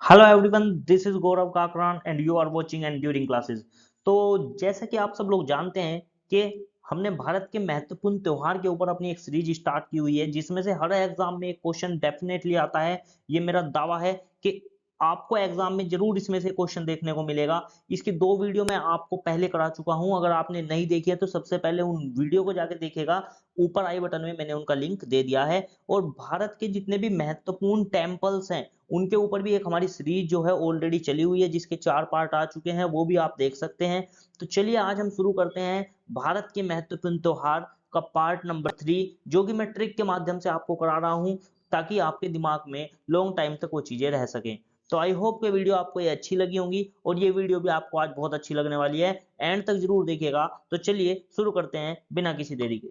Hello everyone, this is Gaurav Kakran and you are watching and during classes. तो जैसा कि आप सब लोग जानते हैं कि हमने भारत के महत्वपूर्ण त्योहार के ऊपर अपनी एक सीरीज स्टार्ट की हुई है, जिसमें से हर एग्जाम में एक क्वेश्चन डेफिनेटली आता है। ये मेरा दावा है कि आपको एग्जाम में जरूर इसमें से क्वेश्चन देखने को मिलेगा। इसकी दो वीडियो मैं आपको पहले करा चुका हूं। अगर आपने नहीं देखी है तो सबसे पहले उन वीडियो को जाके देखेगा। ऊपर आई बटन में मैंने उनका लिंक दे दिया है। और भारत के जितने भी महत्वपूर्ण टेम्पल्स हैं उनके ऊपर भी एक हमारी सीरीज जो है ऑलरेडी चली हुई है, जिसके 4 पार्ट आ चुके हैं, वो भी आप देख सकते हैं। तो चलिए आज हम शुरू करते हैं भारत के महत्वपूर्ण त्योहार का पार्ट नंबर 3, जो कि मैं ट्रिक के माध्यम से आपको करा रहा हूं ताकि आपके दिमाग में लॉन्ग टाइम तक वो चीजें रह सकें। तो आई होप कि वीडियो आपको ये अच्छी लगी होंगी और ये वीडियो भी आपको आज बहुत अच्छी लगने वाली है। एंड तक जरूर देखिएगा। तो चलिए शुरू करते हैं बिना किसी देरी के।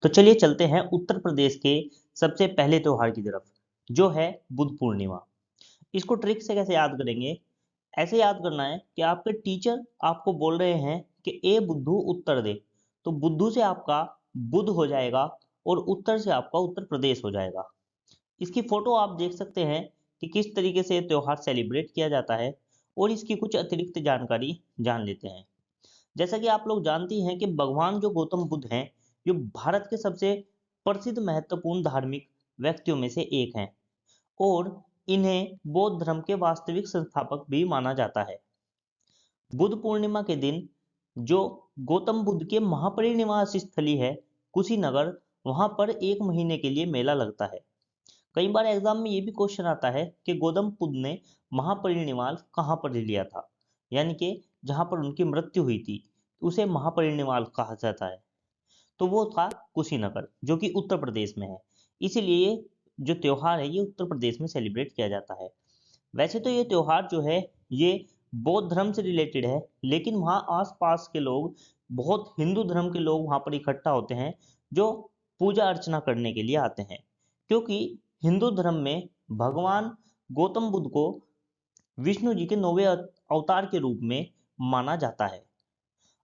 तो चलिए चलते हैं उत्तर प्रदेश के सबसे पहले त्योहार की तरफ, जो है बुद्ध पूर्णिमा। इसको ट्रिक से कैसे याद करेंगे? ऐसे याद करना है कि आपके टीचर आपको बोल रहे हैं कि ए बुद्धू उत्तर दे। तो बुद्धू से आपका बुद्ध हो जाएगा और उत्तर से आपका उत्तर प्रदेश हो जाएगा। इसकी फोटो आप देख सकते हैं कि किस तरीके से त्योहार सेलिब्रेट किया जाता है। और इसकी कुछ अतिरिक्त जानकारी जान लेते हैं। जैसा कि आप लोग जानती हैं कि भगवान जो गौतम बुद्ध हैं, ये भारत के सबसे प्रसिद्ध महत्वपूर्ण धार्मिक व्यक्तियों में से एक हैं। और इन्हें बौद्ध धर्म के वास्तविक संस्थापक भी माना जाता है। बुद्ध पूर्णिमा के दिन जो गौतम बुद्ध के महापरिनिवास स्थली है कुशीनगर, वहां पर एक महीने के लिए मेला लगता है। कई बार एग्जाम में ये भी क्वेश्चन आता है कि गौतम बुद्ध ने महापरिनिर्वाण कहाँ पर लिया था, यानी कि जहां पर उनकी मृत्यु हुई थी उसे महापरिनिर्वाण कहा जाता है। तो वो था कुशीनगर, जो कि उत्तर प्रदेश में है। इसीलिए जो त्योहार है ये उत्तर प्रदेश में सेलिब्रेट किया जाता है। वैसे तो ये त्योहार जो है ये बौद्ध धर्म से रिलेटेड है, लेकिन वहाँ आसपास के लोग, बहुत हिंदू धर्म के लोग वहाँ पर इकट्ठा होते हैं, जो पूजा अर्चना करने के लिए आते हैं। क्योंकि हिंदू धर्म में भगवान गौतम बुद्ध को विष्णु जी के 9वें अवतार के रूप में माना जाता है।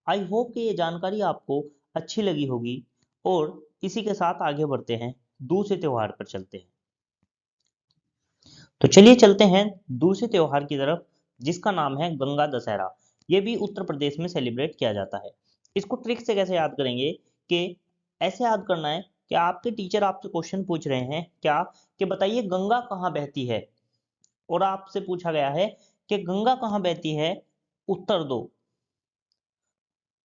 आई होप कि ये जानकारी आपको अच्छी लगी होगी। और इसी के साथ आगे बढ़ते हैं, दूसरे त्योहार पर चलते हैं। तो चलिए चलते हैं दूसरे त्योहार की तरफ, जिसका नाम है गंगा दशहरा। ये भी उत्तर प्रदेश में सेलिब्रेट किया जाता है। इसको ट्रिक से कैसे याद करेंगे? कि ऐसे याद करना है कि आपके टीचर आपसे क्वेश्चन पूछ रहे हैं क्या, कि बताइए गंगा कहाँ बहती है। और आपसे पूछा गया है कि गंगा कहाँ बहती है, उत्तर दो।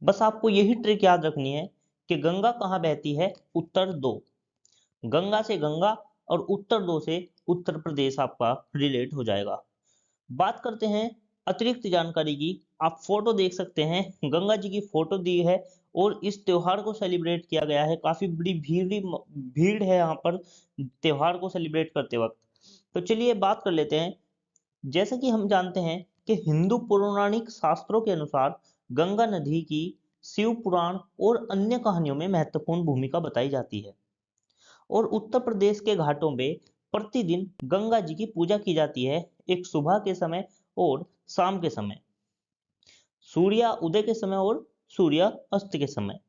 बस आपको यही ट्रिक याद रखनी है कि गंगा कहाँ बहती है, उत्तर दो। गंगा से गंगा और उत्तर दो से उत्तर प्रदेश आपका रिलेट हो जाएगा। बात करते हैं अतिरिक्त जानकारी की। आप फोटो देख सकते हैं, गंगा जी की फोटो दी है। और इस त्योहार को सेलिब्रेट किया गया है, काफी बड़ी भीड़ है यहाँ पर त्योहार को सेलिब्रेट करते वक्त। तो चलिए बात कर लेते हैं। जैसा कि हम जानते हैं कि हिंदू पौराणिक शास्त्रों के अनुसार गंगा नदी की शिव पुराण और अन्य कहानियों में महत्वपूर्ण भूमिका बताई जाती है। और उत्तर प्रदेश के घाटों में प्रतिदिन गंगा जी की पूजा की जाती है, एक सुबह के समय और शाम के समय, सूर्य उदय के समय और सूर्य अस्त के समय।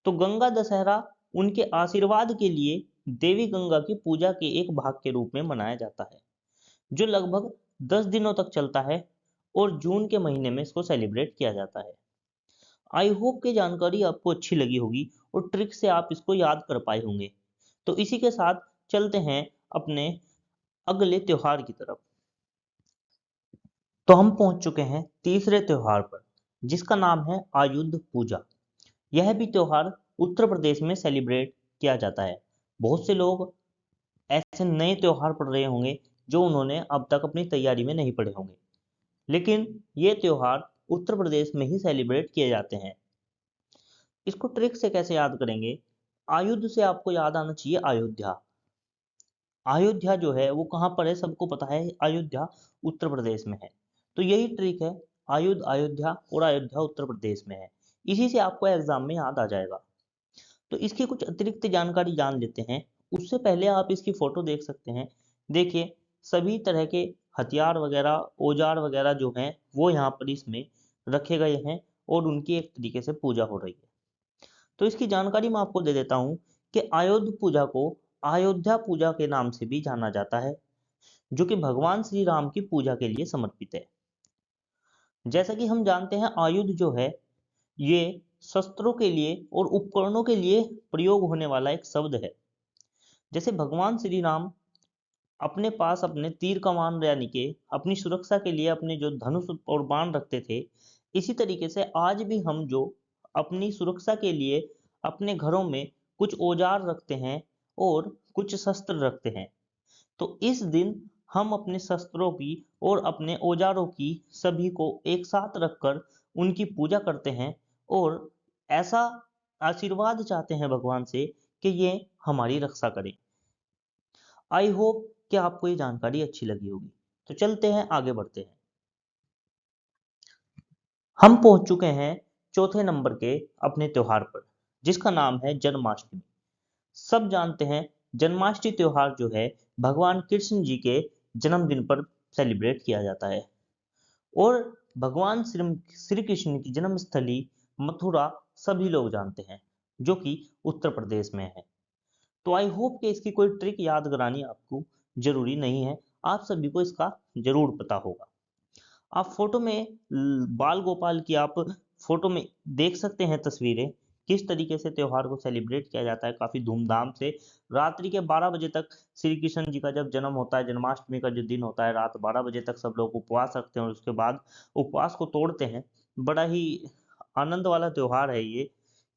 तो गंगा दशहरा उनके आशीर्वाद के लिए देवी गंगा की पूजा के एक भाग के रूप में मनाया जाता है, जो लगभग 10 दिनों तक चलता है। और जून के महीने में इसको सेलिब्रेट किया जाता है। आई होप कि जानकारी आपको अच्छी लगी होगी और ट्रिक से आप इसको याद कर पाए होंगे। तो इसी के साथ चलते हैं अपने अगले त्योहार की तरफ। तो हम पहुंच चुके हैं तीसरे त्योहार पर, जिसका नाम है आयुध पूजा। यह भी त्योहार उत्तर प्रदेश में सेलिब्रेट किया जाता है। बहुत से लोग ऐसे नए त्योहार पढ़ रहे होंगे जो उन्होंने अब तक अपनी तैयारी में नहीं पढ़े होंगे, लेकिन ये त्योहार उत्तर प्रदेश में ही सेलिब्रेट किए जाते हैं। इसको ट्रिक से कैसे याद करेंगे? आयुध से आपको याद आना चाहिए अयोध्या। अयोध्या जो है वो कहाँ पर है, सबको पता है, अयोध्या उत्तर प्रदेश में है। तो यही ट्रिक है, आयुध अयोध्या और अयोध्या उत्तर प्रदेश में है। इसी से आपको एग्जाम में याद आ जाएगा। तो इसकी कुछ अतिरिक्त जानकारी जान लेते हैं। उससे पहले आप इसकी फोटो देख सकते हैं। देखिए, सभी तरह के हथियार वगैरह, औजार वगैरह जो हैं वो यहाँ पर इसमें रखे गए हैं और उनकी एक तरीके से पूजा हो रही है। तो इसकी जानकारी मैं आपको दे देता हूँ कि आयुध पूजा को अयोध्या पूजा के नाम से भी जाना जाता है, जो कि भगवान श्री राम की पूजा के लिए समर्पित है। जैसा कि हम जानते हैं, आयुध जो है ये शस्त्रों के लिए और उपकरणों के लिए प्रयोग होने वाला एक शब्द है। जैसे भगवान श्री राम अपने पास अपने तीर कमान यानी कि अपनी सुरक्षा के लिए अपने जो धनुष और बाण रखते थे, इसी तरीके से आज भी हम जो अपनी सुरक्षा के लिए अपने घरों में कुछ औजार रखते हैं और कुछ शस्त्र रखते हैं। तो इस दिन हम अपने शस्त्रों की और अपने औजारों की सभी को एक साथ रखकर उनकी पूजा करते हैं और ऐसा आशीर्वाद चाहते हैं भगवान से कि ये हमारी रक्षा करें। आई होप कि आपको ये जानकारी अच्छी लगी होगी। तो चलते हैं, आगे बढ़ते हैं। हम पहुंच चुके हैं चौथे नंबर के अपने त्योहार पर, जिसका नाम है जन्माष्टमी। सब जानते हैं जन्माष्टमी त्योहार जो है भगवान कृष्ण जी के जन्मदिन पर सेलिब्रेट किया जाता है। और भगवान श्री कृष्ण की जन्मस्थली मथुरा सभी लोग जानते हैं, जो कि उत्तर प्रदेश में है। तो आई होप कि इसकी कोई ट्रिक याद करानी आपको जरूरी नहीं है, आप सभी को इसका जरूर पता होगा। आप फोटो में बाल गोपाल की आप फोटो में देख सकते हैं तस्वीरें, किस तरीके से त्योहार को सेलिब्रेट किया जाता है काफी धूमधाम से। रात्रि के 12 बजे तक श्री कृष्ण जी का जब जन्म होता है, जन्माष्टमी का जो दिन होता है, रात 12 बजे तक सब लोग उपवास रखते हैं और उसके बाद उपवास को तोड़ते हैं। बड़ा ही आनंद वाला त्योहार है ये,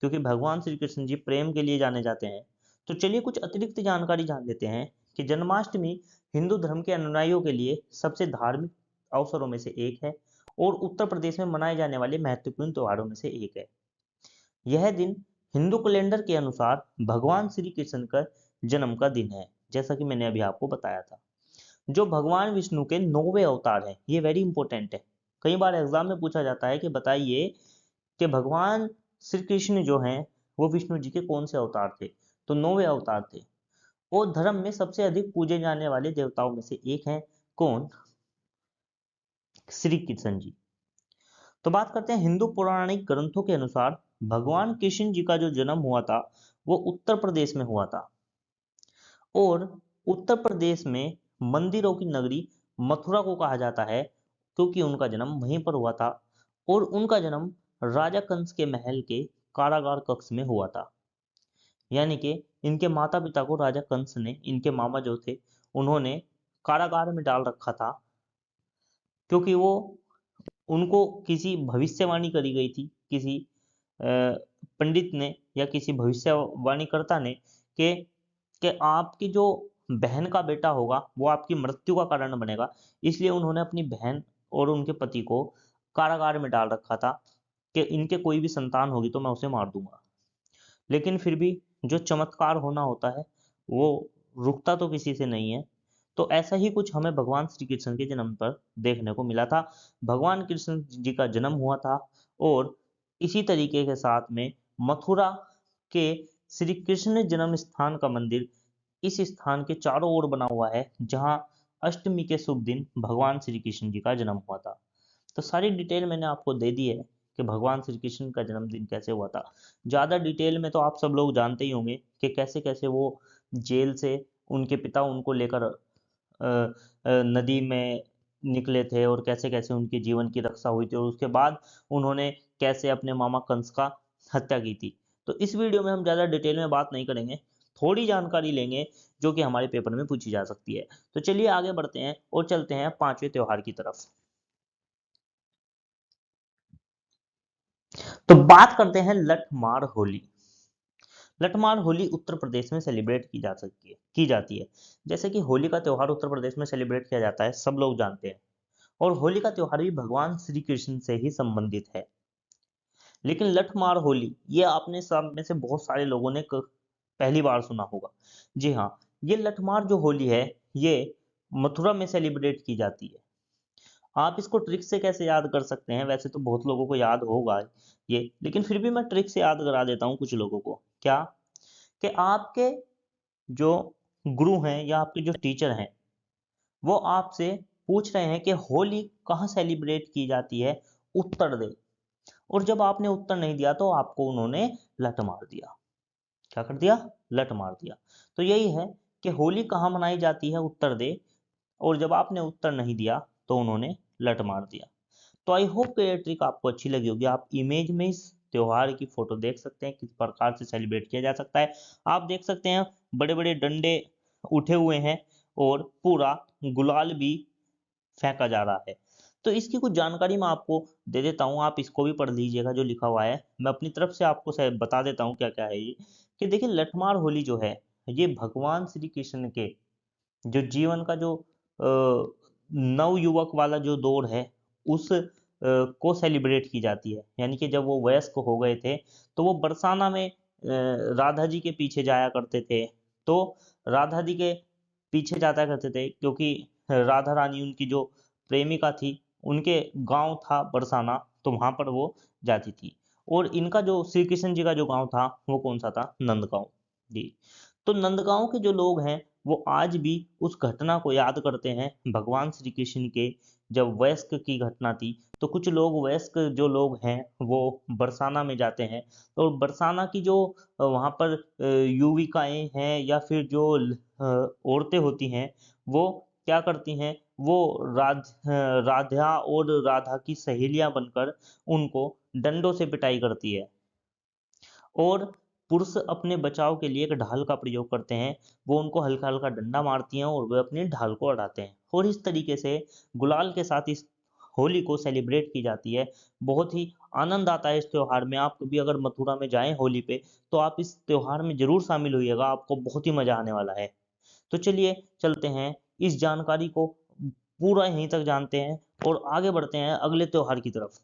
क्योंकि भगवान श्री कृष्ण जी प्रेम के लिए जाने जाते हैं। तो चलिए कुछ अतिरिक्त जानकारी जान लेते हैं कि जन्माष्टमी हिंदू धर्म के अनुयायियों के लिए सबसे धार्मिक अवसरों में से एक है और उत्तर प्रदेश में मनाए जाने वाले महत्वपूर्ण त्योहारों में से एक है। यह दिन हिंदू कैलेंडर के अनुसार भगवान श्री कृष्ण का जन्म का दिन है, जैसा कि मैंने अभी आपको बताया था। जो भगवान विष्णु के 9वें अवतार हैं, ये वेरी इंपॉर्टेंट है। कई बार एग्जाम में पूछा जाता है कि बताइए कि भगवान श्री कृष्ण जो हैं वो विष्णु जी के कौन से अवतार थे। तो 9वें अवतार थे। और धर्म में सबसे अधिक पूजे जाने वाले देवताओं में से एक हैं, कौन? श्री कृष्ण जी। तो बात करते हैं हिंदू पौराणिक ग्रंथों के अनुसार भगवान कृष्ण जी का जो जन्म हुआ था वो उत्तर प्रदेश में हुआ था। और उत्तर प्रदेश में मंदिरों की नगरी मथुरा को कहा जाता है, क्योंकि उनका जन्म वहीं पर हुआ था। और उनका जन्म राजा कंस के महल के कारागार कक्ष में हुआ था। यानी कि इनके माता पिता को राजा कंस ने, इनके मामा जो थे, उन्होंने कारागार में डाल रखा था, क्योंकि वो उनको किसी भविष्यवाणी करी गई थी, किसी पंडित ने या किसी भविष्यवाणी कर्ता ने कि आपकी जो बहन का बेटा होगा वो आपकी मृत्यु का कारण बनेगा। इसलिए उन्होंने अपनी बहन और उनके पति को कारागार में डाल रखा था कि इनके कोई भी संतान होगी तो मैं उसे मार दूंगा। लेकिन फिर भी जो चमत्कार होना होता है वो रुकता तो किसी से नहीं है। तो ऐसा ही कुछ हमें भगवान श्री कृष्ण के जन्म पर देखने को मिला था। भगवान कृष्ण जी का जन्म हुआ था और इसी तरीके के साथ में मथुरा के श्री कृष्ण जन्म स्थान का मंदिर इस स्थान के चारों ओर बना हुआ है, जहां अष्टमी के शुभ दिन भगवान श्री कृष्ण जी का जन्म हुआ था। तो सारी डिटेल मैंने आपको दे दी है कि भगवान श्री कृष्ण का जन्मदिन कैसे हुआ था। ज़्यादा डिटेल में तो आप सब लोग जानते ही होंगे कि कैसे कैसे वो जेल से उनके पिता उनको लेकर नदी में निकले थे और कैसे कैसे उनके जीवन की रक्षा हुई थी और उसके बाद उन्होंने कैसे अपने मामा कंस का हत्या की थी। तो इस वीडियो में हम ज़्यादा डिटेल में बात नहीं करेंगे, थोड़ी जानकारी लेंगे जो कि हमारे पेपर में पूछी जा सकती है। तो चलिए आगे बढ़ते हैं और चलते हैं 5वें त्योहार की तरफ। तो बात करते हैं लठमार होली। लठमार होली उत्तर प्रदेश में सेलिब्रेट की जाती है। जैसे कि होली का त्योहार उत्तर प्रदेश में सेलिब्रेट किया जाता है, सब लोग जानते हैं। और होली का त्योहार भी भगवान श्री कृष्ण से ही संबंधित है। लेकिन लठमार होली ये आपने सब में से बहुत सारे लोगों ने पहली बार सुना होगा। जी हाँ, ये लठमार जो होली है ये मथुरा में सेलिब्रेट की जाती है। आप इसको ट्रिक से कैसे याद कर सकते हैं? वैसे तो बहुत लोगों को याद होगा ये, लेकिन फिर भी मैं ट्रिक से याद करा देता हूँ कुछ लोगों को। क्या? कि आपके जो गुरु हैं या आपके जो टीचर हैं वो आपसे पूछ रहे हैं कि होली कहाँ सेलिब्रेट की जाती है, उत्तर दे। और जब आपने उत्तर नहीं दिया तो आपको उन्होंने लठ मार दिया। क्या कर दिया? लठ मार दिया। तो यही है कि होली कहाँ मनाई जाती है, उत्तर दे। और जब आपने उत्तर नहीं दिया तो उन्होंने लठ मार दिया। तो आई होप कि ये ट्रिक आपको अच्छी लगी होगी। आप इमेज में इस त्योहार की फोटो देख सकते हैं किस प्रकार से सेलिब्रेट किया जा सकता है। आप देख सकते हैं बड़े बड़े डंडे उठे हुए हैं और पूरा गुलाल भी फेंका जा रहा है। तो इसकी कुछ जानकारी मैं आपको दे देता हूँ, आप इसको भी पढ़ लीजिएगा जो लिखा हुआ है। मैं अपनी तरफ से आपको बता देता हूँ क्या क्या है ये। कि देखिए लठमार होली जो है ये भगवान श्री कृष्ण के जो जीवन का जो नव युवक वाला जो दौर है उस को सेलिब्रेट की जाती है। यानी कि जब वो वयस्क हो गए थे तो वो बरसाना में राधा जी के पीछे जाया करते थे। तो राधा जी के पीछे जाता करते थे क्योंकि राधा रानी उनकी जो प्रेमिका थी, उनके गांव था बरसाना, तो वहां पर वो जाती थी। और इनका जो श्री कृष्ण जी का जो गांव था वो कौन सा था, नंदगांव जी। तो नंदगांव के जो लोग हैं वो आज भी उस घटना को याद करते हैं, भगवान श्री कृष्ण के जब वयस्क की घटना थी। तो कुछ लोग वयस्क जो लोग हैं वो बरसाना में जाते हैं। तो बरसाना की जो वहाँ पर युविकाएं हैं या फिर जो औरतें होती हैं वो क्या करती हैं, वो राधा और राधा की सहेलियां बनकर उनको डंडों से पिटाई करती है। और पुरुष अपने बचाव के लिए एक ढाल का प्रयोग करते हैं, वो उनको हल्का हल्का डंडा मारती हैं और वे अपनी ढाल को अड़ाते हैं। और इस तरीके से गुलाल के साथ इस होली को सेलिब्रेट की जाती है। बहुत ही आनंद आता है इस त्योहार में। आप कभी अगर मथुरा में जाएं होली पे तो आप इस त्योहार में जरूर शामिल होइएगा, आपको बहुत ही मजा आने वाला है। तो चलिए चलते हैं, इस जानकारी को पूरा यहीं तक जानते हैं और आगे बढ़ते हैं अगले त्योहार की तरफ।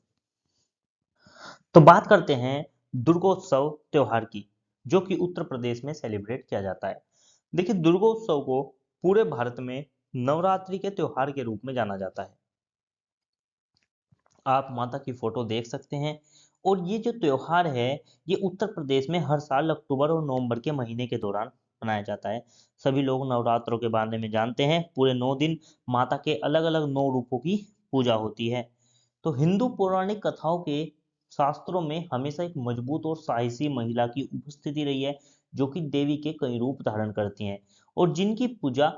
तो बात करते हैं दुर्गोत्सव त्योहार की, जो कि उत्तर प्रदेश में सेलिब्रेट किया जाता है। देखिए दुर्गोत्सव को पूरे भारत में नवरात्रि के त्योहार के रूप में जाना जाता है। आप माता की फोटो देख सकते हैं। और ये जो त्योहार है ये उत्तर प्रदेश में हर साल अक्टूबर और नवंबर के महीने के दौरान मनाया जाता है। सभी लोग नवरात्रों के बारे में जानते हैं। पूरे 9 दिन माता के अलग अलग 9 रूपों की पूजा होती है। तो हिंदू पौराणिक कथाओं के शास्त्रों में हमेशा एक मजबूत और साहसी महिला की उपस्थिति रही है, जो कि देवी के कई रूप धारण करती हैं और जिनकी पूजा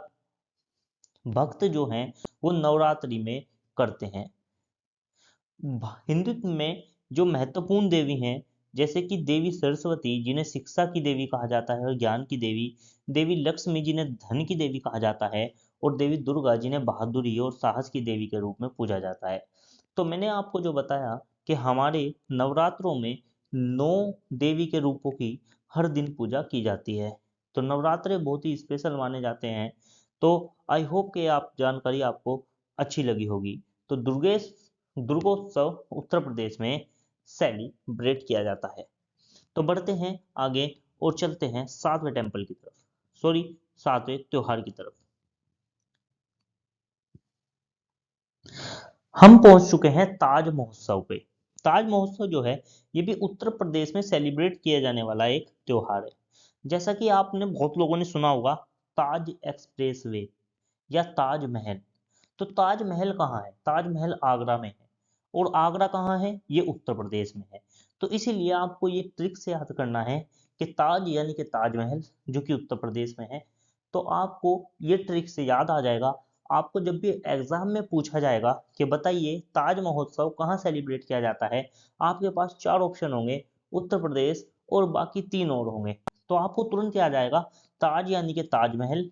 भक्त जो हैं वो नवरात्रि में करते हैं। हिंदुत्व में जो महत्वपूर्ण देवी हैं जैसे कि देवी सरस्वती जिन्हें शिक्षा की देवी कहा जाता है और ज्ञान की देवी, देवी लक्ष्मी जिन्हें धन की देवी कहा जाता है, और देवी दुर्गा जिन्हें बहादुरी और साहस की देवी के रूप में पूजा जाता है। तो मैंने आपको जो बताया कि हमारे नवरात्रों में 9 देवी के रूपों की हर दिन पूजा की जाती है। तो नवरात्रे बहुत ही स्पेशल माने जाते हैं। तो आई होप कि आप जानकारी आपको अच्छी लगी होगी। तो दुर्गोत्सव उत्तर प्रदेश में सेलिब्रेट किया जाता है। तो बढ़ते हैं आगे और चलते हैं 7वें टेम्पल की तरफ, सॉरी 7वें त्योहार की तरफ। हम पहुंच चुके हैं ताज महोत्सव पे। ताज महोत्सव जो है ये भी उत्तर प्रदेश में सेलिब्रेट किया जाने वाला एक त्योहार है। जैसा कि आपने बहुत लोगों ने सुना होगा ताज एक्सप्रेसवे या ताजमहल। तो ताजमहल कहाँ है, ताजमहल आगरा में है। और आगरा कहाँ है, ये उत्तर प्रदेश में है। तो इसीलिए आपको ये ट्रिक से याद करना है कि ताज यानी कि ताजमहल जो कि उत्तर प्रदेश में है। तो आपको ये ट्रिक से याद आ जाएगा। आपको जब भी एग्जाम में पूछा जाएगा कि बताइए ताज महोत्सव कहाँ सेलिब्रेट किया जाता है, आपके पास 4 ऑप्शन होंगे, उत्तर प्रदेश और बाकी 3 और होंगे। तो आपको तुरंत याद आएगा ताज यानी कि ताजमहल,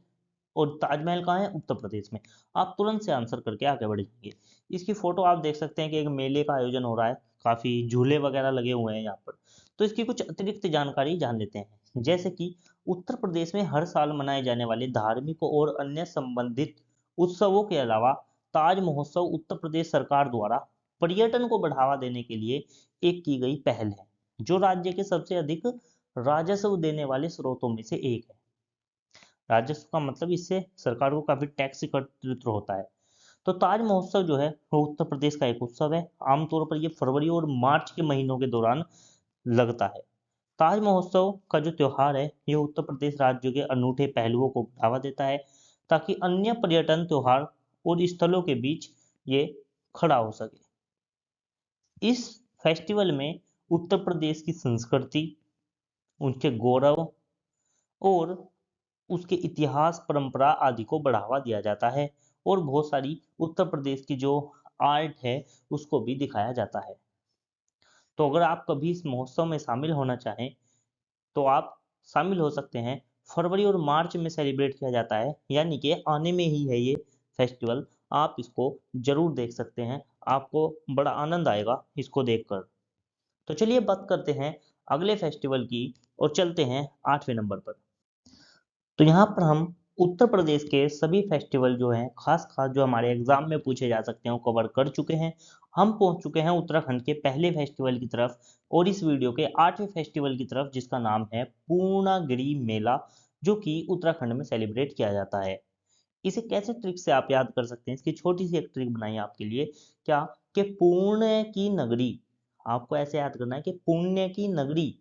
और ताजमहल कहाँ है, उत्तर प्रदेश में। आप तुरंत से आंसर करके आगे बढ़ेंगे। इसकी फोटो आप देख सकते हैं कि एक मेले का आयोजन हो रहा है, काफी झूले वगैरह लगे हुए हैं यहाँ पर। तो इसकी कुछ अतिरिक्त जानकारी जान लेते हैं। जैसे कि उत्तर प्रदेश में हर साल मनाए जाने वाले धार्मिक और अन्य संबंधित उत्सवों के अलावा ताज महोत्सव उत्तर प्रदेश सरकार द्वारा पर्यटन को बढ़ावा देने के लिए एक की गई पहल है, जो राज्य के सबसे अधिक राजस्व देने वाले स्रोतों में से एक है। राजस्व का मतलब इससे सरकार को काफी टैक्स एकत्रित होता है। तो ताज महोत्सव जो है वो उत्तर प्रदेश का एक उत्सव है। आमतौर पर ये फरवरी और मार्च के महीनों के दौरान लगता है। ताज महोत्सव का जो त्योहार है ये उत्तर प्रदेश राज्य के अनूठे पहलुओं को बढ़ावा देता है, ताकि अन्य पर्यटन त्योहार और स्थलों के बीच ये खड़ा हो सके। इस फेस्टिवल में उत्तर प्रदेश की संस्कृति, उनके गौरव और उसके इतिहास, परंपरा आदि को बढ़ावा दिया जाता है और बहुत सारी उत्तर प्रदेश की जो आर्ट है उसको भी दिखाया जाता है। तो अगर आप कभी इस महोत्सव में शामिल होना चाहें तो आप शामिल हो सकते हैं। फरवरी और मार्च में सेलिब्रेट किया जाता है, यानी कि आने में ही है ये फेस्टिवल। आप इसको जरूर देख सकते हैं, आपको बड़ा आनंद आएगा इसको देखकर। तो चलिए बात करते हैं अगले फेस्टिवल की और चलते हैं 8वें नंबर पर। तो यहाँ पर हम उत्तर प्रदेश के सभी फेस्टिवल जो हैं खास खास जो हमारे एग्जाम में पूछे जा सकते हैं वो कवर कर चुके हैं। हम पहुंच चुके हैं उत्तराखंड के पहले फेस्टिवल की तरफ और इस वीडियो के 8वें फेस्टिवल की तरफ, जिसका नाम है पूर्णागिरि मेला, जो कि उत्तराखंड में सेलिब्रेट किया जाता है। इसे कैसे ट्रिक से आप याद कर सकते हैं, इसकी छोटी सी एक ट्रिक बनाई आपके लिए। क्या कि पुण्य की नगरी, आपको ऐसे याद करना है कि पुण्य की नगरी,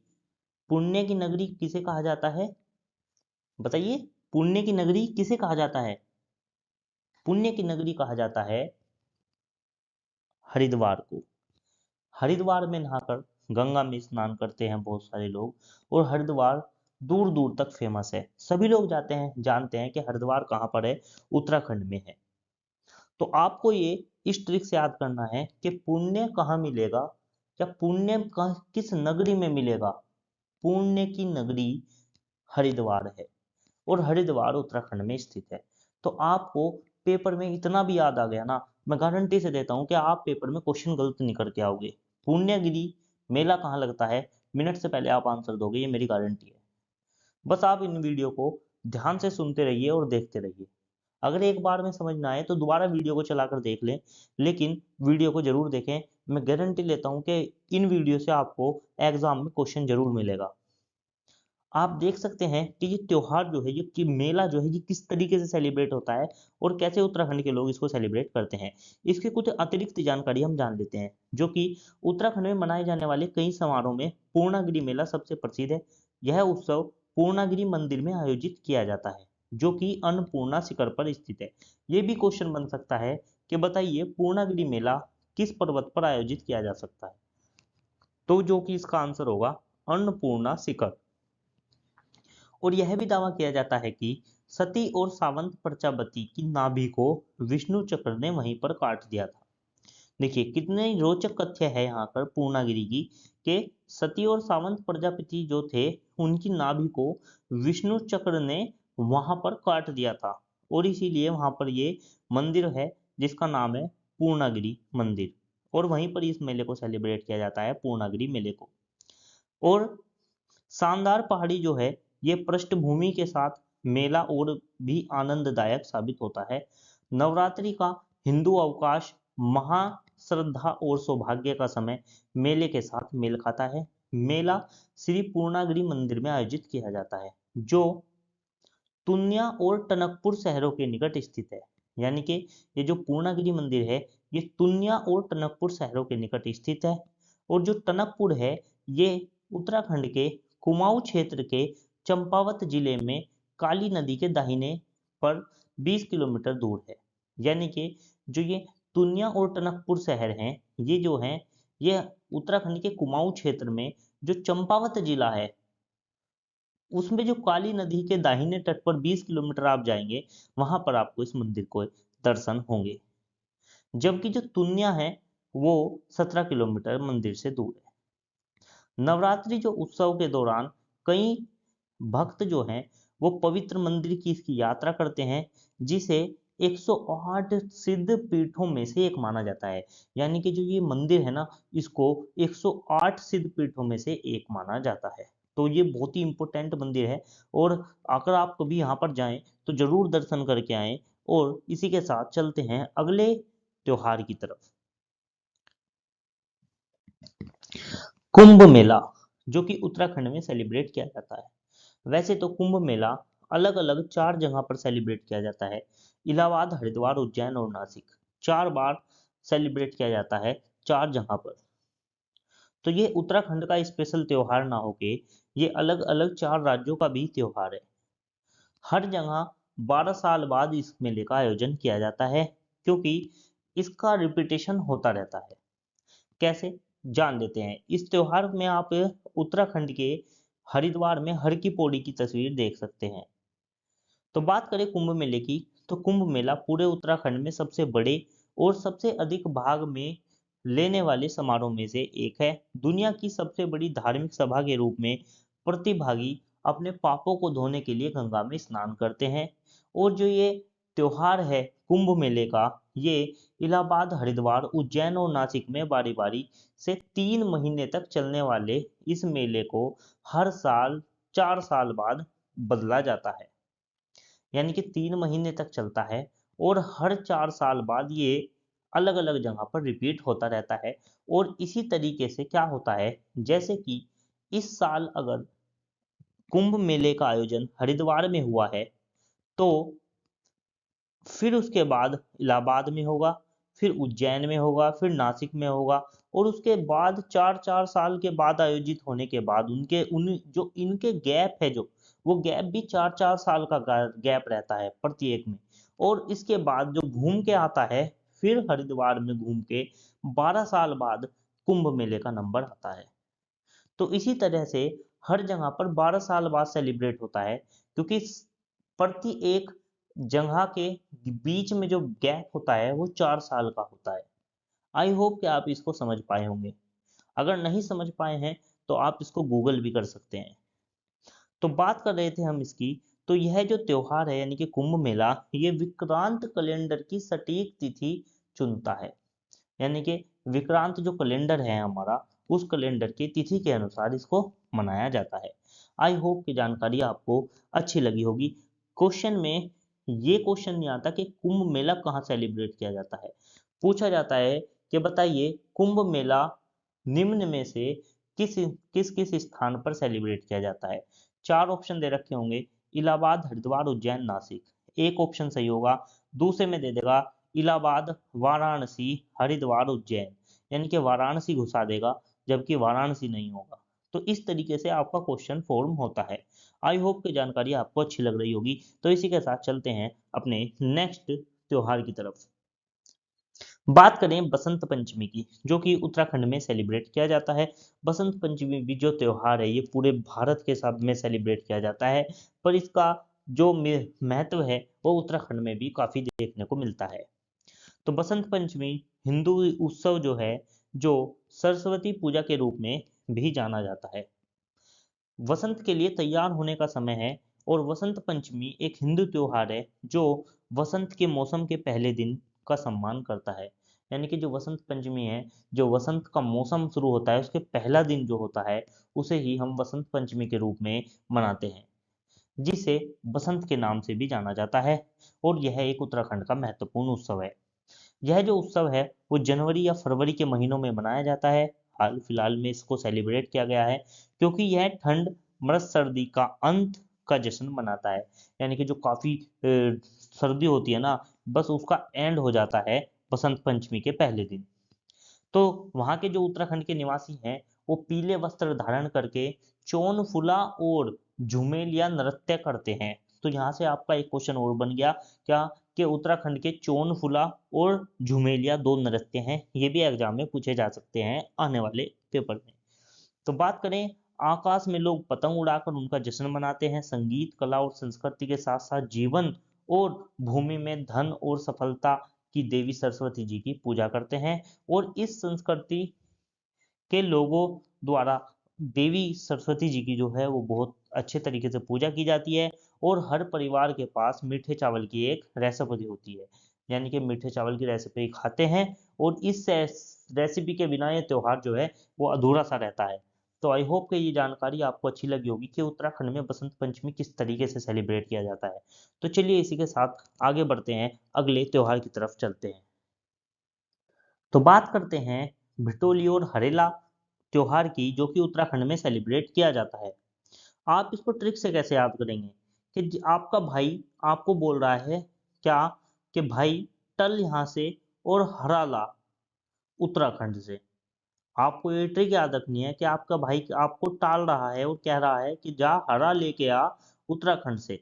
पुण्य की नगरी किसे कहा जाता है बताइए? पुण्य की नगरी किसे कहा जाता है? पुण्य की नगरी कहा जाता है हरिद्वार को। हरिद्वार में नहाकर गंगा में स्नान करते हैं बहुत सारे लोग, और हरिद्वार दूर दूर तक फेमस है। सभी लोग जाते हैं, जानते हैं कि हरिद्वार कहाँ पर है, उत्तराखंड में है। तो आपको ये इस ट्रिक से याद करना है कि पुण्य कहाँ मिलेगा, या पुण्य किस नगरी में मिलेगा। पुण्य की नगरी हरिद्वार है और हरिद्वार उत्तराखंड में स्थित है। तो आपको पेपर में इतना भी याद आ गया ना, मैं गारंटी से देता हूं कि आप पेपर में क्वेश्चन गलत नहीं करके आओगे। पुण्यगिरी मेला कहाँ लगता है, मिनट से पहले आप आंसर दोगे, ये मेरी गारंटी है। बस आप इन वीडियो को ध्यान से सुनते रहिए और देखते रहिए। अगर एक बार में समझ ना आए तो दोबारा वीडियो को चलाकर देख लें, लेकिन वीडियो को जरूर देखें। मैं गारंटी लेता हूं कि इन वीडियो से आपको एग्जाम में क्वेश्चन जरूर मिलेगा। आप देख सकते हैं कि ये त्योहार जो है, ये कि मेला जो है, ये किस तरीके से सेलिब्रेट होता है और कैसे उत्तराखंड के लोग इसको सेलिब्रेट करते हैं। इसके कुछ अतिरिक्त जानकारी हम जान लेते हैं, जो कि उत्तराखंड में मनाए जाने वाले कई समारोह में पूर्णागिरि मेला सबसे प्रसिद्ध है। यह उत्सव पूर्णागिरि मंदिर में आयोजित किया जाता है, जो कि अन्नपूर्णा शिखर पर स्थित है। ये भी क्वेश्चन बन सकता है कि बताइए पूर्णागिरि मेला किस पर्वत पर आयोजित किया जा सकता है, तो जो कि इसका आंसर होगा अन्नपूर्णा शिखर। और यह भी दावा किया जाता है कि सती और सावंत प्रजापति की नाभि को विष्णु चक्र ने वहीं पर काट दिया था। देखिए कितने रोचक तथ्य है यहाँ पर पूर्णागिरि की, कि सती और सावंत प्रजापति जो थे उनकी नाभि को विष्णु चक्र ने वहां पर काट दिया था, और इसीलिए वहां पर ये मंदिर है जिसका नाम है पूर्णागिरि मंदिर। और वहीं पर इस मेले को सेलिब्रेट किया जाता है, पूर्णागिरि मेले को। और शानदार पहाड़ी जो है, ये पृष्ठभूमि के साथ मेला और भी आनंददायक साबित होता है। नवरात्रि का हिंदू अवकाश महा श्रद्धा और सौभाग्य का समय मेले के साथ मेल खाता है। मेला श्री पूर्णागिरि मंदिर में आयोजित किया जाता है, जो तुनिया और टनकपुर शहरों के निकट स्थित है। यानी कि ये जो पूर्णागिरि मंदिर है, ये तुनिया और टनकपुर शहरों के निकट स्थित है। और जो टनकपुर है, ये उत्तराखंड के कुमाऊं क्षेत्र के चंपावत जिले में काली नदी के दाहिने पर 20 किलोमीटर दूर है। यानी कि जो ये तुनिया और टनकपुर शहर हैं, ये जो हैं, ये उत्तराखंड के कुमाऊं क्षेत्र में जो चंपावत जिला है, उसमें जो काली नदी के दाहिने तट पर 20 किलोमीटर आप जाएंगे, वहां पर आपको इस मंदिर को दर्शन होंगे। जबकि जो तुनिया है वो 17 किलोमीटर मंदिर से दूर है। नवरात्रि जो उत्सव के दौरान कई भक्त जो हैं वो पवित्र मंदिर की इसकी यात्रा करते हैं, जिसे 108 सिद्ध पीठों में से एक माना जाता है। यानी कि जो ये मंदिर है ना, इसको 108 सिद्ध पीठों में से एक माना जाता है। तो ये बहुत ही इंपॉर्टेंट मंदिर है, और अगर आप कभी यहाँ पर जाएं तो जरूर दर्शन करके आएं। और इसी के साथ चलते हैं अगले त्योहार की तरफ, कुंभ मेला, जो कि उत्तराखंड में सेलिब्रेट किया जाता है। वैसे तो कुंभ मेला अलग अलग 4 जगह पर सेलिब्रेट किया जाता है, इलाहाबाद, हरिद्वार, उज्जैन और नासिक। 4 बार सेलिब्रेट किया जाता है 4 जगह पर। तो ये उत्तराखंड का स्पेशल त्योहार ना होके ये अलग अलग 4 राज्यों का भी त्योहार है। हर जगह 12 साल बाद इस मेले का आयोजन किया जाता है, क्योंकि इसका रिपीटेशन होता रहता है। कैसे, जान लेते हैं। इस त्योहार में आप उत्तराखंड के हरिद्वार में हर की पौड़ी की तस्वीर देख सकते हैं। तो बात करें कुंभ मेले की, तो कुंभ मेला पूरे उत्तराखंड में सबसे बड़े और सबसे अधिक भाग में लेने वाले समारोह में से एक है। दुनिया की सबसे बड़ी धार्मिक सभा के रूप में प्रतिभागी अपने पापों को धोने के लिए गंगा में स्नान करते हैं। और जो ये त्योहार है कुंभ मेले का, ये इलाहाबाद, हरिद्वार, उज्जैन और नासिक में बारी बारी से 3 महीने तक चलने वाले इस मेले को हर साल 4 साल बाद बदला जाता है। यानी कि 3 महीने तक चलता है और हर 4 साल बाद ये अलग अलग जगह पर रिपीट होता रहता है। और इसी तरीके से क्या होता है, जैसे कि इस साल अगर कुंभ मेले का आयोजन हरिद्वार में हुआ है, तो फिर उसके बाद इलाहाबाद में होगा, फिर उज्जैन में होगा, फिर नासिक में होगा। और उसके बाद 4-4 साल के बाद आयोजित होने के बाद उनके उन जो इनके गैप है, जो वो गैप भी 4-4 साल का गैप रहता है प्रत्येक में। और इसके बाद जो घूम के आता है, फिर हरिद्वार में घूम के 12 साल बाद कुंभ मेले का नंबर आता है। तो इसी तरह से हर जगह पर 12 साल बाद सेलिब्रेट होता है, क्योंकि प्रति एक जगह के बीच में जो गैप होता है वो 4 साल का होता है। आई होप कि आप इसको समझ पाए होंगे। अगर नहीं समझ पाए हैं तो आप इसको गूगल भी कर सकते हैं। तो बात कर रहे थे हम इसकी, तो यह जो त्योहार है यानी कि कुंभ मेला, ये विक्रांत कैलेंडर की सटीक तिथि चुनता है। यानी कि विक्रांत जो कैलेंडर है हमारा, उस कैलेंडर की तिथि के अनुसार इसको मनाया जाता है। आई होप की जानकारी आपको अच्छी लगी होगी। क्वेश्चन में ये क्वेश्चन नहीं आता कि कुंभ मेला कहाँ सेलिब्रेट किया जाता है। पूछा जाता है कि बताइए कुंभ मेला निम्न में से किस किस किस स्थान पर सेलिब्रेट किया जाता है। 4 ऑप्शन दे रखे होंगे, इलाहाबाद, हरिद्वार, उज्जैन, नासिक। एक ऑप्शन सही होगा। दूसरे में दे देगा इलाहाबाद, वाराणसी, हरिद्वार, उज्जैन, यानी कि वाराणसी घुसा देगा, जबकि वाराणसी नहीं होगा। तो इस तरीके से आपका क्वेश्चन फॉर्म होता है। आई होप की जानकारी आपको अच्छी लग रही होगी। तो इसी के साथ चलते हैं अपने नेक्स्ट त्योहार की तरफ। बात करें बसंत पंचमी की, जो कि उत्तराखंड में सेलिब्रेट किया जाता है। बसंत पंचमी भी जो त्योहार है, ये पूरे भारत के साथ में सेलिब्रेट किया जाता है, पर इसका जो महत्व है वो उत्तराखंड में भी काफी देखने को मिलता है। तो बसंत पंचमी हिंदू उत्सव जो है, जो सरस्वती पूजा के रूप में भी जाना जाता है। वसंत के लिए तैयार होने का समय है। और वसंत पंचमी एक हिंदू त्योहार है जो वसंत के मौसम के पहले दिन का सम्मान करता है। यानी कि जो वसंत पंचमी है, जो वसंत का मौसम शुरू होता है उसके पहला दिन जो होता है, उसे ही हम वसंत पंचमी के रूप में मनाते हैं, जिसे बसंत के नाम से भी जाना जाता है। और यह एक उत्तराखंड का महत्वपूर्ण उत्सव है। यह जो उत्सव है वो जनवरी या फरवरी के महीनों में मनाया जाता है। हाल फिलहाल में इसको सेलिब्रेट किया गया है, क्योंकि यह ठंड, मृत सर्दी का अंत का जश्न मनाता है। यानी कि जो काफी सर्दी होती है ना, बस उसका एंड हो जाता है बसंत पंचमी के पहले दिन। तो वहाँ के जो उत्तराखंड के निवासी हैं, वो पीले वस्त्र धारण करके चौन फुला और झुमेलिया नृत्य करते हैं। तो यहाँ से आपका एक क्वेश्चन और बन गया क्या, कि उत्तराखंड के चौन फुला और झुमेलिया 2 नृत्य हैं। ये भी एग्जाम में पूछे जा सकते हैं आने वाले पेपर में। तो बात करें, आकाश में लोग पतंग उड़ाकर उनका जश्न मनाते हैं। संगीत, कला और संस्कृति के साथ साथ जीवन और भूमि में धन और सफलता की देवी सरस्वती जी की पूजा करते हैं। और इस संस्कृति के लोगों द्वारा देवी सरस्वती जी की जो है वो बहुत अच्छे तरीके से पूजा की जाती है। और हर परिवार के पास मीठे चावल की एक रेसिपी होती है, यानी कि मीठे चावल की रेसिपी खाते हैं। और इस रेसिपी के बिना ये त्योहार जो है वो अधूरा सा रहता है। तो आई होप कि ये जानकारी आपको अच्छी लगी होगी कि उत्तराखंड में बसंत पंचमी किस तरीके से सेलिब्रेट किया जाता है। तो चलिए इसी के साथ आगे बढ़ते हैं, अगले त्योहार की तरफ चलते हैं। तो बात करते हैं भिटोली और हरेला त्योहार की, जो कि उत्तराखंड में सेलिब्रेट किया जाता है। आप इसको ट्रिक से कैसे याद करेंगे, कि आपका भाई आपको बोल रहा है क्या, कि भाई टल यहाँ से और हरा ला उत्तराखंड से। आपको ये ट्रिक याद रखनी है कि आपका भाई आपको टाल रहा है और कह रहा है कि जा हरा लेके आ उत्तराखंड से।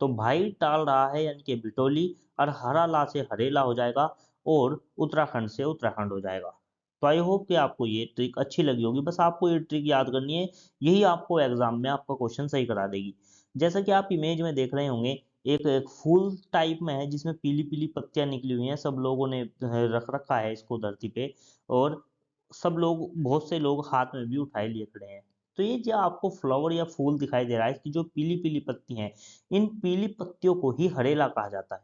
तो भाई टाल रहा है यानी कि भिटोली, और हरा ला से हरेला हो जाएगा, और उत्तराखंड से उत्तराखंड हो जाएगा। तो आई होप कि आपको ये ट्रिक अच्छी लगी होगी। बस आपको ये ट्रिक याद करनी है, यही आपको एग्जाम में आपका क्वेश्चन सही करा देगी। जैसा कि आप इमेज में देख रहे होंगे, एक फूल टाइप में है जिसमें पीली पीली पत्तियां निकली हुई हैं। सब लोगों ने रख रखा है इसको धरती पे, और सब लोग, बहुत से लोग हाथ में भी उठाए लिए खड़े हैं। तो ये जो आपको फ्लावर या फूल दिखाई दे रहा है, इसकी जो पीली पीली पत्ती हैं, इन पीली पत्तियों को ही हरेला कहा जाता है।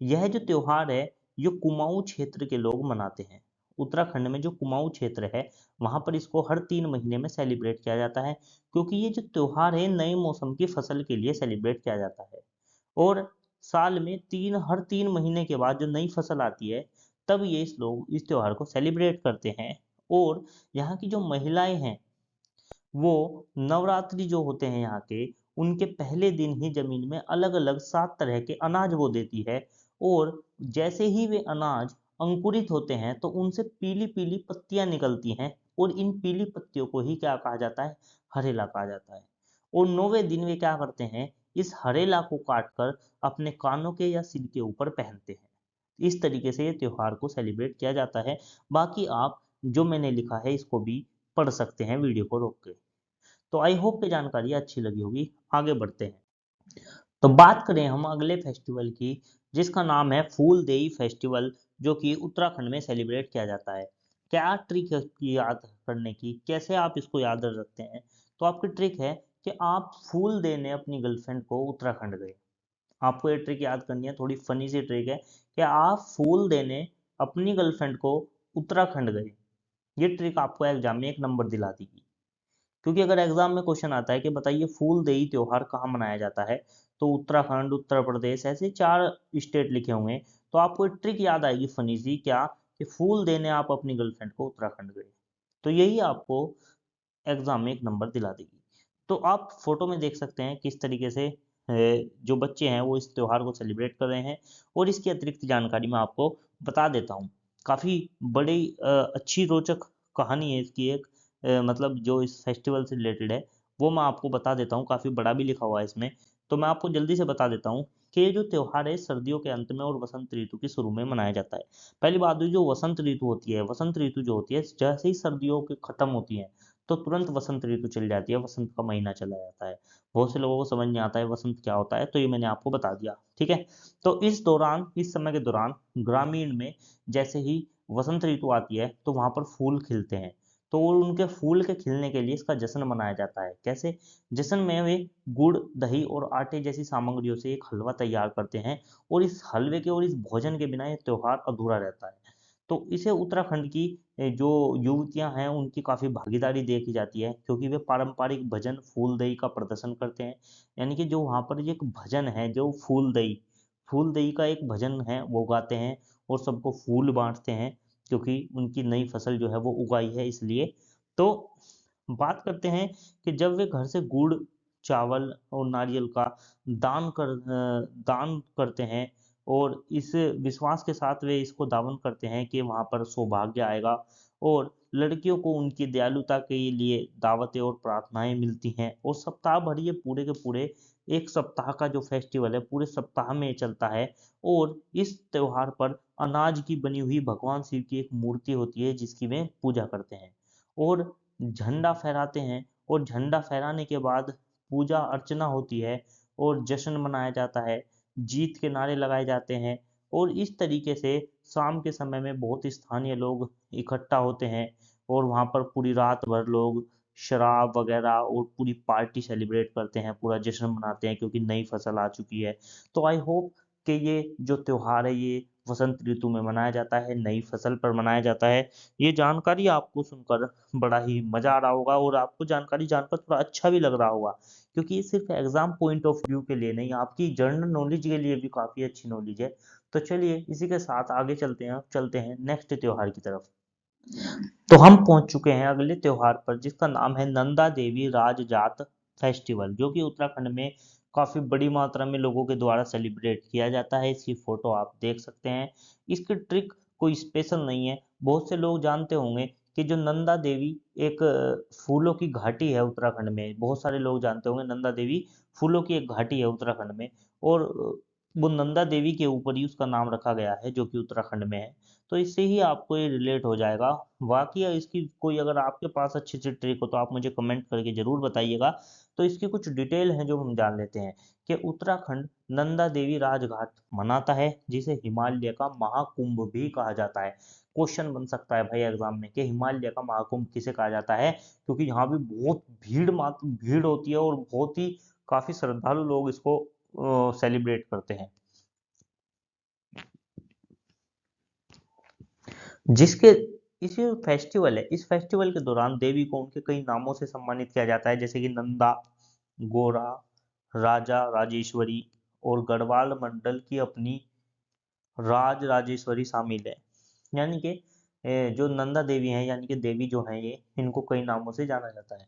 यह जो त्योहार है, ये कुमाऊं क्षेत्र के लोग मनाते हैं। उत्तराखंड में जो कुमाऊं क्षेत्र है, वहां पर इसको हर 3 महीने में सेलिब्रेट किया जाता है, क्योंकि ये जो त्योहार है नए मौसम की फसल के लिए सेलिब्रेट किया जाता है। और साल में हर 3 महीने के बाद जो नई फसल आती है, तब ये लोग इस त्योहार को सेलिब्रेट करते हैं। और यहाँ की जो महिलाएं हैं, वो नवरात्रि जो होते हैं यहाँ के, उनके पहले दिन ही जमीन में अलग अलग 7 तरह के अनाज बो देती है। और जैसे ही वे अनाज अंकुरित होते हैं, तो उनसे पीली पीली पत्तियां निकलती हैं, और इन पीली पत्तियों को ही क्या कहा जाता है, हरेला कहा जाता है। और 9वें दिन वे क्या करते हैं, इस हरेला को काट कर अपने कानों के या सिर के ऊपर पहनते हैं। इस तरीके से ये त्योहार को सेलिब्रेट किया जाता है। बाकी आप जो मैंने लिखा है इसको भी पढ़ सकते हैं वीडियो को रोक के। तो आई होप कि जानकारी अच्छी लगी होगी। आगे बढ़ते हैं। तो बात करें हम अगले फेस्टिवल की, जिसका नाम है फूल देई फेस्टिवल, जो कि उत्तराखंड में सेलिब्रेट किया जाता है। क्या ट्रिक है इसकी याद करने की, कैसे आप इसको याद रख सकते हैं? तो आपकी ट्रिक है कि आप फूल देने अपनी गर्लफ्रेंड को उत्तराखंड गए। आपको ये ट्रिक याद करनी है, थोड़ी फनी सी ट्रिक है कि आप फूल देने अपनी गर्लफ्रेंड को उत्तराखंड गए। ये ट्रिक आपको एग्जाम में 1 नंबर दिला देगी। क्योंकि अगर एग्जाम में क्वेश्चन आता है कि बताइए फूल देई त्योहार कहाँ मनाया जाता है, तो उत्तराखंड, उत्तर प्रदेश, ऐसे 4 स्टेट लिखे होंगे, तो आपको एक ट्रिक याद आएगी फनी सी, क्या कि फूल देने आप अपनी गर्लफ्रेंड को उत्तराखंड गए। तो यही आपको एग्जाम में 1 नंबर दिला देगी। तो आप फोटो में देख सकते हैं किस तरीके से जो बच्चे हैं वो इस त्योहार को सेलिब्रेट कर रहे हैं। और इसकी अतिरिक्त जानकारी मैं आपको बता देता हूँ। काफ़ी बड़ी अच्छी रोचक कहानी है इसकी एक, मतलब जो इस फेस्टिवल से रिलेटेड है, वो मैं आपको बता देता हूँ। काफ़ी बड़ा भी लिखा हुआ है इसमें, तो मैं आपको जल्दी से बता देता हूँ कि ये जो त्योहार है सर्दियों के अंत में और वसंत ऋतु के शुरू में मनाया जाता है। पहली बात हुई जो वसंत ऋतु होती है, वसंत ऋतु जो होती है, जैसे ही सर्दियों के खत्म होती है, तो तुरंत वसंत ऋतु चल जाती है, वसंत का महीना चला जाता है। बहुत से लोगों को समझ नहीं आता है वसंत क्या होता है, तो ये मैंने आपको बता दिया, ठीक है। तो इस समय के दौरान ग्रामीण में जैसे ही वसंत ऋतु आती है, तो वहां पर फूल खिलते हैं। तो उनके फूल के खिलने के लिए इसका जश्न मनाया जाता है। कैसे? जश्न में वे गुड़, दही और आटे जैसी सामग्रियों से एक हलवा तैयार करते हैं, और इस हलवे के और इस भोजन के बिना ये त्योहार अधूरा रहता है। तो इसे उत्तराखंड की जो युवतियां हैं उनकी काफ़ी भागीदारी देखी जाती है, क्योंकि वे पारंपरिक भजन फूलदई का प्रदर्शन करते हैं। यानी कि जो वहाँ पर एक भजन है, जो फूलदई का एक भजन है, वो गाते हैं और सबको फूल बांटते हैं, क्योंकि उनकी नई फसल जो है वो उगाई है इसलिए। तो बात करते हैं कि जब वे घर से गुड़, चावल और नारियल का दान करते हैं, और इस विश्वास के साथ वे इसको दावन करते हैं कि वहाँ पर सौभाग्य आएगा, और लड़कियों को उनकी दयालुता के लिए दावतें और प्रार्थनाएं मिलती हैं। और सप्ताह भर ये पूरे के पूरे 1 सप्ताह का जो फेस्टिवल है, पूरे सप्ताह में चलता है। और इस त्योहार पर अनाज की बनी हुई भगवान शिव की एक मूर्ति होती है, जिसकी वे पूजा करते हैं और झंडा फहराते हैं। और झंडा फहराने के बाद पूजा अर्चना होती है और जश्न मनाया जाता है, जीत के नारे लगाए जाते हैं। और इस तरीके से शाम के समय में बहुत स्थानीय लोग इकट्ठा होते हैं, और वहाँ पर पूरी रात भर लोग शराब वगैरह और पूरी पार्टी सेलिब्रेट करते हैं, पूरा जश्न मनाते हैं, क्योंकि नई फसल आ चुकी है। तो आई होप कि ये जो त्योहार है ये वसंत ऋतु में मनाया जाता है, नई फसल पर मनाया जाता है। ये जानकारी आपको सुनकर बड़ा ही मजा आ रहा होगा, और आपको जानकारी जानकर थोड़ा अच्छा भी लग रहा होगा, क्योंकि ये सिर्फ एग्जाम पॉइंट ऑफ व्यू के लिए नहीं, आपकी जनरल नॉलेज के लिए भी काफी अच्छी नॉलेज है। तो चलिए इसी के साथ आगे चलते हैं नेक्स्ट त्योहार की तरफ। तो हम पहुंच चुके हैं अगले त्योहार पर, जिसका नाम है नंदा देवी राज जात फेस्टिवल, जो कि उत्तराखंड में काफी बड़ी मात्रा में लोगों के द्वारा सेलिब्रेट किया जाता है। इसकी फोटो आप देख सकते हैं। इसकी ट्रिक कोई स्पेशल नहीं है। बहुत से लोग जानते होंगे कि जो नंदा देवी एक फूलों की घाटी है उत्तराखंड में, बहुत सारे लोग जानते होंगे नंदा देवी फूलों की एक घाटी है उत्तराखंड में। और वो नंदा देवी के ऊपर ही उसका नाम रखा गया है, जो कि उत्तराखंड में है। तो इससे ही आपको ये रिलेट हो जाएगा। बाकी इसकी कोई अगर आपके पास अच्छी सी ट्रिक हो तो आप मुझे कमेंट करके जरूर बताइएगा। तो इसकी कुछ डिटेल हैं जो हम जान लेते हैं कि उत्तराखंड नंदा देवी राजघाट मनाता है, जिसे हिमालय का महाकुंभ भी कहा जाता है। क्वेश्चन बन सकता है भाई एग्जाम में कि हिमालय का महाकुंभ किसे कहा जाता है, क्योंकि यहाँ भी बहुत भीड़ होती है और बहुत ही काफी श्रद्धालु लोग इसको सेलिब्रेट करते हैं। जिसके इस फेस्टिवल है, इस फेस्टिवल के दौरान देवी को उनके कई नामों से सम्मानित किया जाता है, जैसे कि नंदा, गोरा, राजा, राजेश्वरी और गढ़वाल मंडल की अपनी राज राजेश्वरी शामिल है। यानी कि जो नंदा देवी हैं, यानी कि देवी जो हैं, ये इनको कई नामों से जाना जाता है।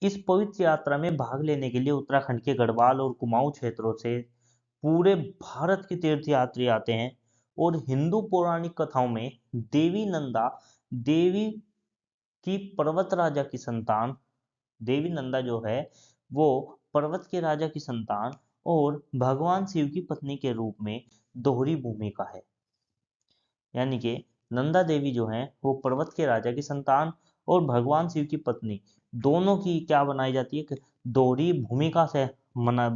इस पवित्र यात्रा में भाग लेने के लिए उत्तराखंड के गढ़वाल और कुमाऊं क्षेत्रों से पूरे भारत के तीर्थयात्री आते हैं। और हिंदू पौराणिक कथाओं में देवी नंदा देवी की पर्वत राजा की संतान, देवी नंदा जो है वो पर्वत के राजा की संतान और भगवान शिव की पत्नी के रूप में दोहरी भूमिका है। यानी कि नंदा देवी जो है वो पर्वत के राजा की संतान और भगवान शिव की पत्नी, दोनों की क्या बनाई जाती है कि दोहरी भूमिका से मना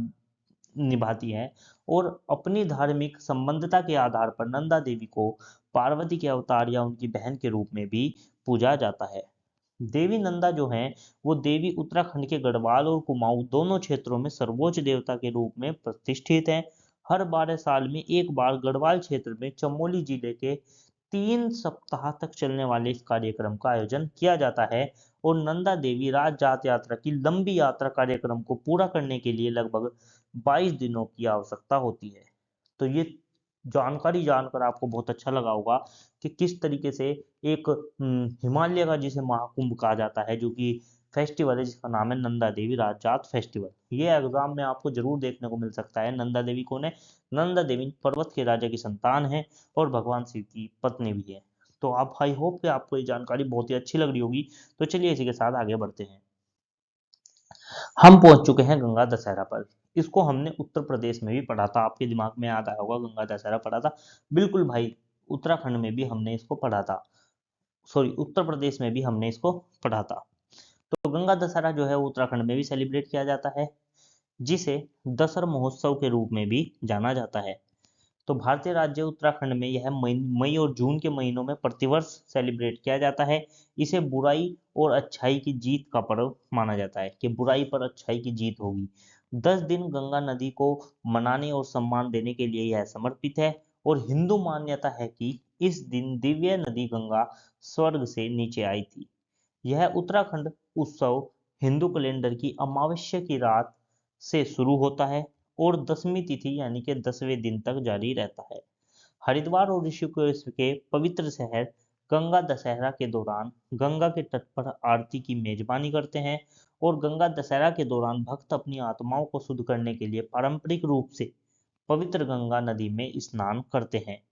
निभाती है। और अपनी धार्मिक संबंधता के आधार पर नंदा देवी को पार्वती के अवतार या उनकी बहन के रूप में भी पूजा जाता है। देवी नंदा जो है वो देवी उत्तराखंड के गढ़वाल और कुमाऊं दोनों क्षेत्रों में सर्वोच्च देवता के रूप में प्रतिष्ठित है। हर 12 साल में एक बार गढ़वाल क्षेत्र में चमोली जिले के 3 सप्ताह तक चलने वाले इस कार्यक्रम का आयोजन किया जाता है। और नंदा देवी राज जात यात्रा की लंबी यात्रा कार्यक्रम को पूरा करने के लिए लगभग 22 दिनों की आवश्यकता होती है। तो ये जानकारी जानकर आपको बहुत अच्छा लगा होगा कि किस तरीके से एक हिमालय का जिसे महाकुंभ कहा जाता है, जो कि फेस्टिवल है जिसका नाम है नंदा देवी राजजात फेस्टिवल, ये एग्जाम में आपको जरूर देखने को मिल सकता है। नंदा देवी कौन है? नंदा देवी पर्वत के राजा की संतान है और भगवान शिव की पत्नी भी है। तो आप आई होप कि आपको ये जानकारी बहुत ही अच्छी लग रही होगी। तो चलिए इसी के साथ आगे बढ़ते हैं। हम पहुंच चुके हैं गंगा दशहरा पर। इसको हमने उत्तर प्रदेश में भी पढ़ा था, आपके दिमाग में याद आया होगा गंगा दशहरा पढ़ा था। बिल्कुल भाई, उत्तराखंड में भी हमने इसको पढ़ा था, सॉरी उत्तर प्रदेश में भी हमने इसको पढ़ा था। तो गंगा दशहरा जो है उत्तराखंड में भी सेलिब्रेट किया जाता है, जिसे दशहरा महोत्सव के रूप में भी जाना जाता है। तो भारतीय राज्य उत्तराखंड में यह मई और जून के महीनों में प्रतिवर्ष सेलिब्रेट किया जाता है। इसे बुराई और अच्छाई की जीत का पर्व माना जाता है कि बुराई पर अच्छाई की जीत होगी। 10 दिन गंगा नदी को मनाने और सम्मान देने के लिए यह समर्पित है। और हिंदू मान्यता है कि इस दिन दिव्य नदी गंगा स्वर्ग से नीचे आई थी। यह उत्तराखंड उत्सव हिंदू कैलेंडर की अमावस्या की रात से शुरू होता है और 10वीं तिथि यानी कि 10वें दिन तक जारी रहता है। हरिद्वार और ऋषिकेश के पवित्र शहर गंगा दशहरा के दौरान गंगा के तट पर आरती की मेजबानी करते हैं। और गंगा दशहरा के दौरान भक्त अपनी आत्माओं को शुद्ध करने के लिए पारंपरिक रूप से पवित्र गंगा नदी में स्नान करते हैं।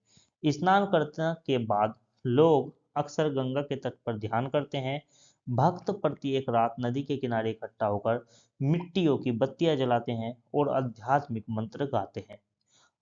स्नान करने के बाद लोग अक्सर गंगा के तट पर ध्यान करते हैं। भक्त प्रत्येक रात नदी के किनारे इकट्ठा होकर मिट्टियों की बत्तियां जलाते हैं और आध्यात्मिक मंत्र गाते हैं।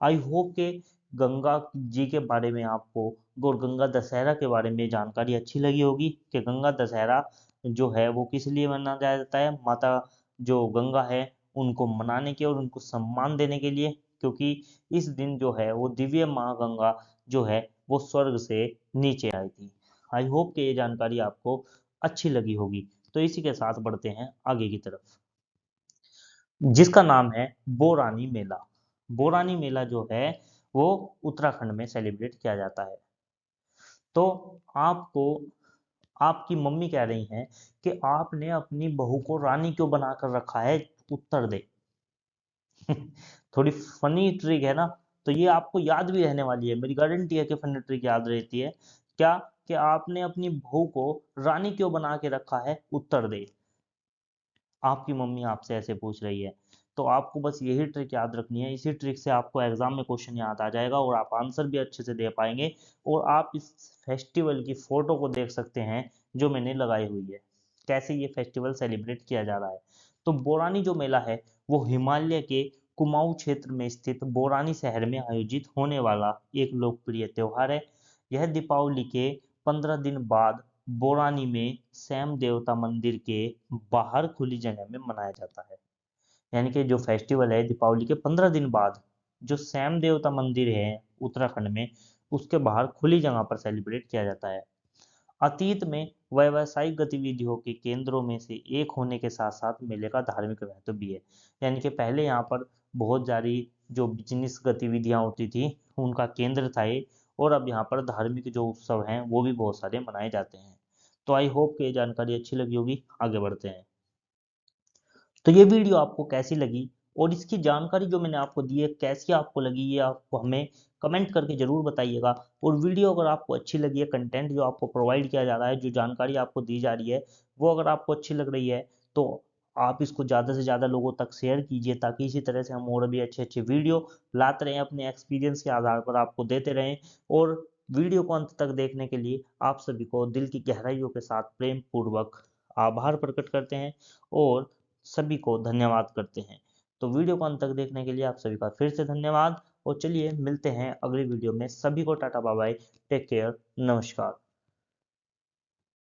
आई होप के गंगा जी के बारे में आपको और गंगा दशहरा के बारे में जानकारी अच्छी लगी होगी कि गंगा दशहरा जो है वो किस लिए मनाया जाता है। माता जो गंगा है उनको मनाने के और उनको सम्मान देने के लिए, क्योंकि इस दिन जो है वो दिव्य माँ गंगा जो है वो स्वर्ग से नीचे आई थी। आई होप कि ये जानकारी आपको अच्छी लगी होगी। तो इसी के साथ बढ़ते हैं आगे की तरफ, जिसका नाम है बोरानी मेला। बोरानी मेला जो है वो उत्तराखंड में सेलिब्रेट किया जाता है। तो आपको आपकी मम्मी कह रही हैं कि आपने अपनी बहू को रानी क्यों बनाकर रखा है, उत्तर दे। थोड़ी फनी ट्रिक है ना, तो ये आपको याद भी रहने वाली है, मेरी गारंटी है कि फनी ट्रिक याद रहती है। क्या? कि आपने अपनी बहू को रानी क्यों बना के रखा है, उत्तर दे। आपकी मम्मी आपसे ऐसे पूछ रही है। तो आपको बस यही ट्रिक याद रखनी है, इसी ट्रिक से आपको एग्जाम में क्वेश्चन याद आ जाएगा और आप आंसर भी अच्छे से दे पाएंगे। और आप इस फेस्टिवल की फोटो को देख सकते हैं जो मैंने लगाई हुई है, कैसे ये फेस्टिवल सेलिब्रेट किया जा रहा है। तो बोरानी जो मेला है वो हिमालय के कुमाऊं क्षेत्र में स्थित बोरानी शहर में आयोजित होने वाला एक लोकप्रिय त्योहार है। यह दीपावली के 15 दिन बाद बोरानी में सैम देवता मंदिर के बाहर खुली जगह में मनाया जाता है। यानी कि जो फेस्टिवल है दीपावली के 15 दिन बाद जो सैम देवता मंदिर है उत्तराखंड में, उसके बाहर खुली जगह पर सेलिब्रेट किया जाता है। अतीत में व्यावसायिक गतिविधियों के केंद्रों में से एक होने के साथ साथ मेले का धार्मिक महत्व भी है। यानी कि पहले यहाँ पर बहुत सारी जो बिजनेस गतिविधियां होती थी उनका केंद्र था ये, और अब यहाँ पर धार्मिक जो उत्सव हैं वो भी बहुत सारे मनाए जाते हैं। तो आई होप कि ये जानकारी अच्छी लगी होगी। आगे बढ़ते हैं। तो ये वीडियो आपको कैसी लगी और इसकी जानकारी जो मैंने आपको दी है कैसी आपको लगी, ये आपको हमें कमेंट करके जरूर बताइएगा। और वीडियो अगर आपको अच्छी लगी है, कंटेंट जो आपको प्रोवाइड किया जा रहा है, जो जानकारी आपको दी जा रही है, वो अगर आपको अच्छी लग रही है तो आप इसको ज़्यादा से ज़्यादा लोगों तक शेयर कीजिए, ताकि इसी तरह से हम और भी अच्छे अच्छे वीडियो लाते रहें, अपने एक्सपीरियंस के आधार पर आपको देते रहें। और वीडियो को अंत तक देखने के लिए आप सभी को दिल की गहराइयों के साथ प्रेम पूर्वक आभार प्रकट करते हैं और सभी को धन्यवाद करते हैं। तो वीडियो को अंत तक देखने के लिए आप सभी का फिर से धन्यवाद। और चलिए मिलते हैं अगली वीडियो में। सभी को tata bye bye, take care, नमस्कार।